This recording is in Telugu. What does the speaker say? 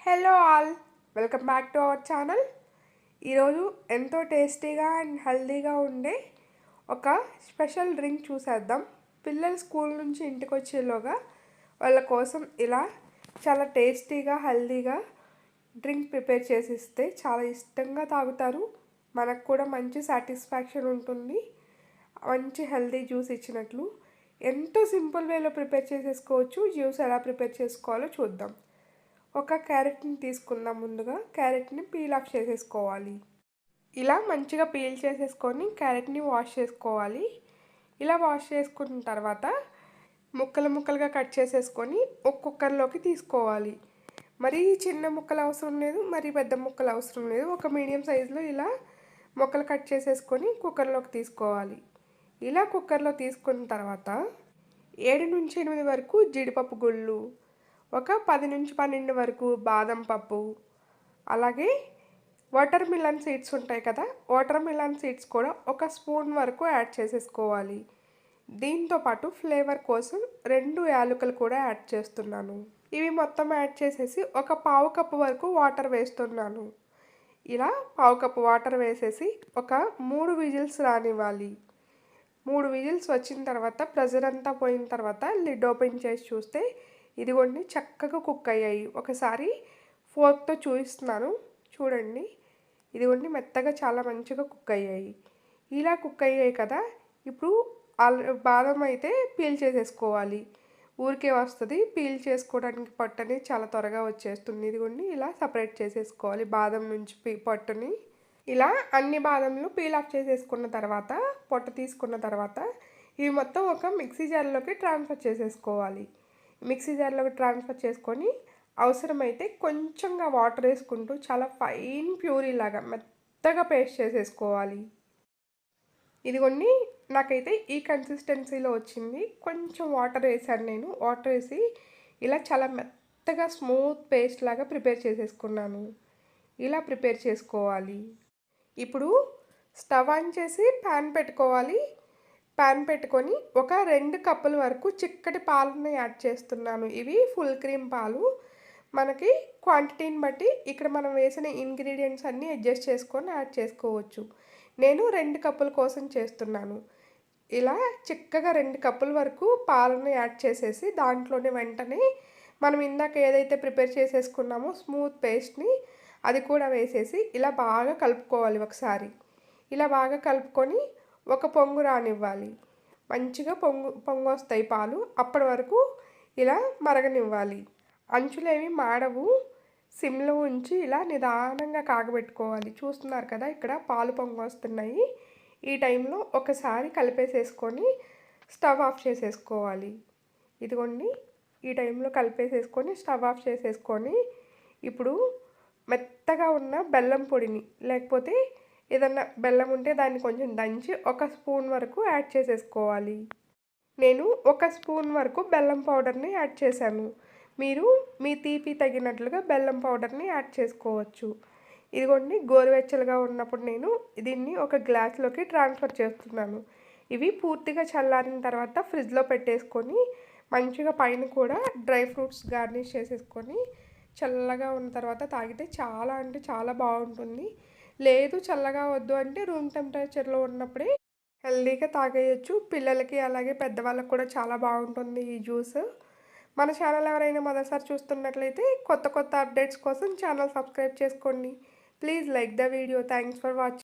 Hello all, welcome back to our channel. ఈరోజు ఎంతో టేస్టీగా అండ్ హెల్తీగా ఉండే ఒక స్పెషల్ డ్రింక్ చూసేద్దాం. పిల్లలు స్కూల్ నుంచి ఇంటికి వచ్చేలోగా వాళ్ళ కోసం ఇలా చాలా టేస్టీగా హెల్తీగా డ్రింక్ ప్రిపేర్ చేసి ఇస్తే చాలా ఇష్టంగా తాగుతారు. మనకు కూడా మంచి సాటిస్ఫాక్షన్ ఉంటుంది. మంచి హెల్తీ జ్యూస్ ఇచ్చినట్లు ఎంతో సింపుల్ వేలో ప్రిపేర్ చేసేసుకోవచ్చు. జ్యూస్ ఎలా ప్రిపేర్ చేసుకోవాలో చూద్దాం. ఒక క్యారెట్ని తీసుకుందాం. ముందుగా క్యారెట్ని పీల్ ఆఫ్ చేసేసుకోవాలి. ఇలా మంచిగా పీల్ చేసేసుకొని క్యారెట్ని వాష్ చేసుకోవాలి. ఇలా వాష్ చేసుకున్న తర్వాత ముక్కలు ముక్కలుగా కట్ చేసేసుకొని ఒక కుక్కర్లోకి తీసుకోవాలి. మరీ చిన్న ముక్కలు అవసరం లేదు, మరీ పెద్ద ముక్కలు అవసరం లేదు. ఒక మీడియం సైజులో ఇలా ముక్కలు కట్ చేసేసుకొని కుక్కర్లోకి తీసుకోవాలి. ఇలా కుక్కర్లో తీసుకున్న తర్వాత 7 నుంచి 8 వరకు జీడిపప్పు గుళ్ళు, ఒక 10 నుంచి 12 వరకు బాదం పప్పు, అలాగే వాటర్ మిలన్ సీడ్స్ ఉంటాయి కదా, వాటర్ మిలన్ సీడ్స్ కూడా ఒక స్పూన్ వరకు యాడ్ చేసేసుకోవాలి. దీంతోపాటు ఫ్లేవర్ కోసం 2 యాలకులు కూడా యాడ్ చేస్తున్నాను. ఇవి మొత్తం యాడ్ చేసేసి ఒక పావు కప్పు వరకు వాటర్ వేస్తున్నాను. ఇలా పావు కప్పు వాటర్ వేసేసి ఒక 3 విజిల్స్ రానివ్వాలి. 3 విజిల్స్ వచ్చిన తర్వాత ప్రెజర్ అంతా పోయిన తర్వాత లిడ్ ఓపెన్ చేసి చూస్తే ఇదిగోండి చక్కగా కుక్ అయ్యాయి. ఒకసారి ఫోర్క్తో చూపిస్తున్నాను చూడండి. ఇదిగోండి మెత్తగా చాలా మంచిగా కుక్ అయ్యాయి. ఇలా కుక్ అయ్యాయి కదా, ఇప్పుడు బాదం అయితే పీల్ చేసేసుకోవాలి. ఊరికే వస్తుంది, పీల్ చేసుకోవడానికి పొట్టని చాలా త్వరగా వచ్చేస్తుంది. ఇదిగోండి ఇలా సపరేట్ చేసేసుకోవాలి బాదం నుంచి పొట్టుని. ఇలా అన్ని బాదంలు పీల్ ఆఫ్ చేసేసుకున్న తర్వాత పొట్టు తీసుకున్న తర్వాత ఇవి మొత్తం ఒక మిక్సీ జార్లోకి ట్రాన్స్ఫర్ చేసేసుకోవాలి. మిక్సీ జార్లోకి ట్రాన్స్ఫర్ చేసుకొని అవసరమైతే కొంచెంగా వాటర్ వేసుకుంటూ చాలా ఫైన్ ప్యూరీ లాగా మెత్తగా పేస్ట్ చేసేసుకోవాలి. ఇదిగోండి నాకైతే ఈ కన్సిస్టెన్సీలో వచ్చింది. కొంచెం వాటర్ వేసాను నేను. వాటర్ వేసి ఇలా చాలా మెత్తగా స్మూత్ పేస్ట్ లాగా ప్రిపేర్ చేసేసుకున్నాను. ఇలా ప్రిపేర్ చేసుకోవాలి. ఇప్పుడు స్టవ్ ఆన్ చేసి ప్యాన్ పెట్టుకోవాలి. ప్యాన్ పెట్టుకొని ఒక 2 కప్పుల వరకు చిక్కటి పాలను యాడ్ చేస్తున్నాను. ఇవి ఫుల్ క్రీమ్ పాలు. మనకి క్వాంటిటీని బట్టి ఇక్కడ మనం వేసిన ఇంగ్రీడియంట్స్ అన్నీ అడ్జస్ట్ చేసుకొని యాడ్ చేసుకోవచ్చు. నేను 2 కప్పుల కోసం చేస్తున్నాను. ఇలా చిక్కగా 2 కప్పుల వరకు పాలను యాడ్ చేసేసి దాంట్లోనే వెంటనే మనం ఇందాక ఏదైతే ప్రిపేర్ చేసేసుకున్నామో స్మూత్ పేస్ట్ని అది కూడా వేసేసి ఇలా బాగా కలుపుకోవాలి ఒకసారి. ఇలా బాగా కలుపుకొని ఒక పొంగు రానివ్వాలి. మంచిగా పొంగు వస్తాయి పాలు. అప్పటి వరకు ఇలా మరగనివ్వాలి. అంచులేవి మాడవు. సిమ్లో ఉంచి ఇలా నిదానంగా కాగబెట్టుకోవాలి. చూస్తున్నారు కదా, ఇక్కడ పాలు పొంగు వస్తున్నాయి. ఈ టైంలో ఒకసారి కలిపేసేసుకొని స్టవ్ ఆఫ్ చేసేసుకోవాలి. ఇదిగోండి ఈ టైంలో కలిపేసేసుకొని స్టవ్ ఆఫ్ చేసేసుకొని ఇప్పుడు మెత్తగా ఉన్న బెల్లం పొడిని, లేకపోతే ఏదన్నా బెల్లం ఉంటే దాన్ని కొంచెం దంచి ఒక స్పూన్ వరకు యాడ్ చేసేసుకోవాలి. నేను ఒక స్పూన్ వరకు బెల్లం పౌడర్ని యాడ్ చేశాను. మీరు మీ తీపి తగినట్లుగా బెల్లం పౌడర్ని యాడ్ చేసుకోవచ్చు. ఇదిగోండి గోరువెచ్చలుగా ఉన్నప్పుడు నేను దీన్ని ఒక గ్లాస్లోకి ట్రాన్స్ఫర్ చేస్తున్నాను. ఇవి పూర్తిగా చల్లారిన తర్వాత ఫ్రిడ్జ్లో పెట్టేసుకొని మంచిగా పైన కూడా డ్రై ఫ్రూట్స్ గార్నిష్ చేసేసుకొని చల్లగా ఉన్న తర్వాత తాగితే చాలా అంటే చాలా బాగుంటుంది. లేదు చల్లగా వద్దు అంటే రూమ్ టెంపరేచర్లో ఉన్నప్పుడే హెల్తీగా తాగేయచ్చు. పిల్లలకి అలాగే పెద్దవాళ్ళకి కూడా చాలా బాగుంటుంది ఈ జ్యూస్. మన ఛానల్ ఎవరైనా మొదటిసారి చూస్తున్నట్లయితే కొత్త కొత్త అప్డేట్స్ కోసం ఛానల్ సబ్స్క్రైబ్ చేసుకోండి. Please like the video. Thanks for watching.